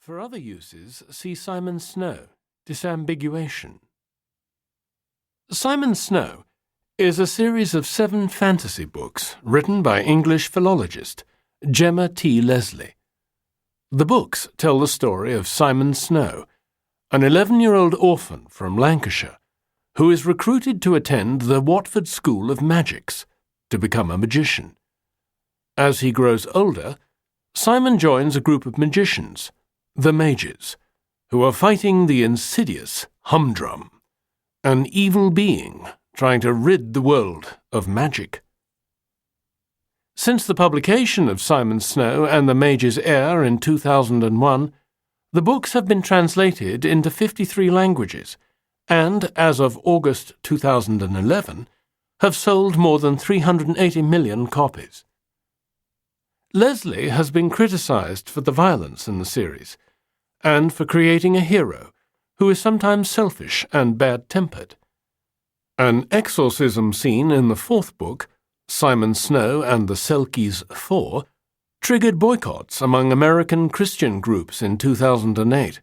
For other uses, see Simon Snow, Disambiguation. Simon Snow is a series of 7 fantasy books written by English philologist Gemma T. Leslie. The books tell the story of Simon Snow, an 11-year-old orphan from Lancashire, who is recruited to attend the Watford School of Magics to become a magician. As he grows older, Simon joins a group of magicians, the Mages, who are fighting the insidious Humdrum, an evil being trying to rid the world of magic. Since the publication of Simon Snow and the Mage's Heir in 2001, the books have been translated into 53 languages and, as of August 2011, have sold more than 380 million copies. Leslie has been criticised for the violence in the series, and for creating a hero who is sometimes selfish and bad-tempered. An exorcism scene in the 4th book, Simon Snow and the Selkies 4, triggered boycotts among American Christian groups in 2008.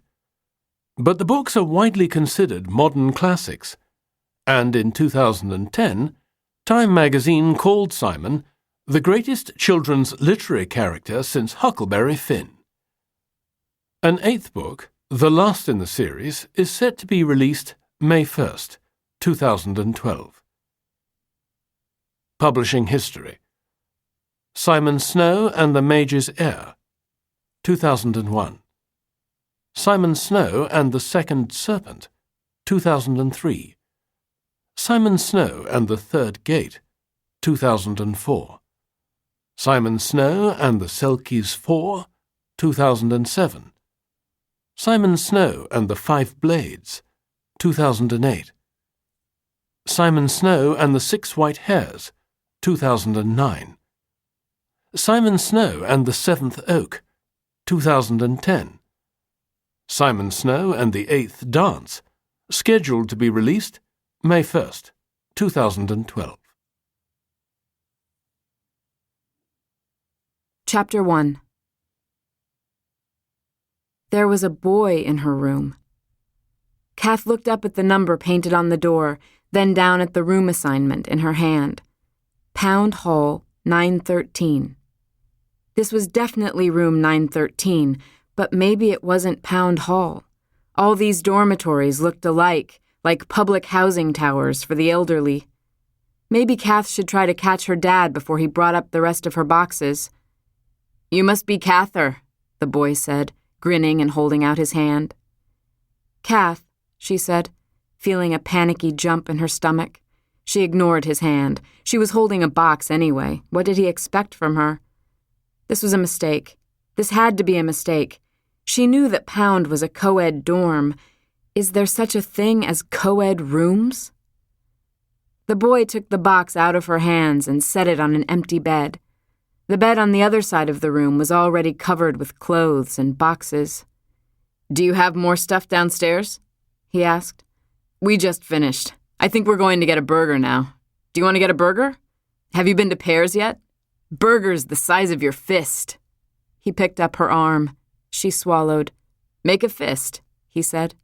But the books are widely considered modern classics, and in 2010, Time magazine called Simon the greatest children's literary character since Huckleberry Finn. An 8th book, the last in the series, is set to be released May 1st, 2012. Publishing history. Simon Snow and the Mage's Heir, 2001. Simon Snow and the Second Serpent, 2003. Simon Snow and the Third Gate, 2004. Simon Snow and the Selkies 4, 2007. Simon Snow and the 5 Blades, 2008. Simon Snow and the 6 White Hares, 2009. Simon Snow and the 7th Oak, 2010. Simon Snow and the 8th Dance, scheduled to be released May 1st, 2012. Chapter 1. There was a boy in her room. Cath looked up at the number painted on the door, then down at the room assignment in her hand. Pound Hall, 913. This was definitely room 913, but maybe it wasn't Pound Hall. All these dormitories looked alike, like public housing towers for the elderly. Maybe Cath should try to catch her dad before he brought up the rest of her boxes. "You must be Cather," the boy said, grinning and holding out his hand. "Cath," she said, feeling a panicky jump in her stomach. She ignored his hand. She was holding a box anyway. What did he expect from her? This was a mistake. This had to be a mistake. She knew that Pound was a co-ed dorm. Is there such a thing as co-ed rooms? The boy took the box out of her hands and set it on an empty bed. The bed on the other side of the room was already covered with clothes and boxes. "Do you have more stuff downstairs?" he asked. "We just finished. I think we're going to get a burger now. Do you want to get a burger? Have you been to Pear's yet? Burgers the size of your fist." He picked up her arm. She swallowed. "Make a fist," he said.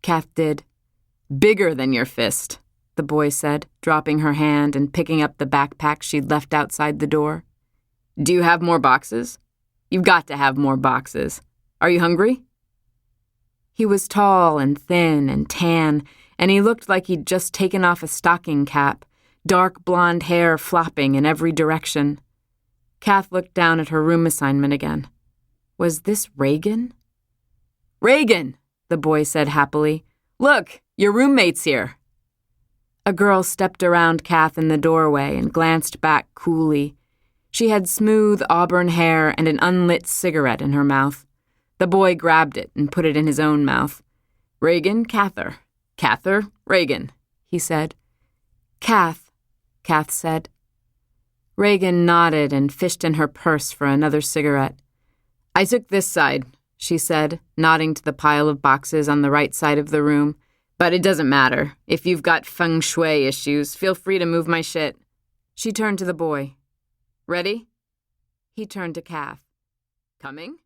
Cath did. "Bigger than your fist," the boy said, dropping her hand and picking up the backpack she'd left outside the door. "Do you have more boxes? You've got to have more boxes. Are you hungry?" He was tall and thin and tan, and he looked like he'd just taken off a stocking cap, dark blonde hair flopping in every direction. Cath looked down at her room assignment again. Was this Regan? "Regan," the boy said happily. "Look, your roommate's here." A girl stepped around Cath in the doorway and glanced back coolly. She had smooth auburn hair and an unlit cigarette in her mouth. The boy grabbed it and put it in his own mouth. "Regan, Cather. Cather, Regan," he said. "Cath," Cath said. Regan nodded and fished in her purse for another cigarette. "I took this side," she said, nodding to the pile of boxes on the right side of the room. "But it doesn't matter. If you've got feng shui issues, feel free to move my shit." She turned to the boy. "Ready?" He turned to Cath. "Coming?"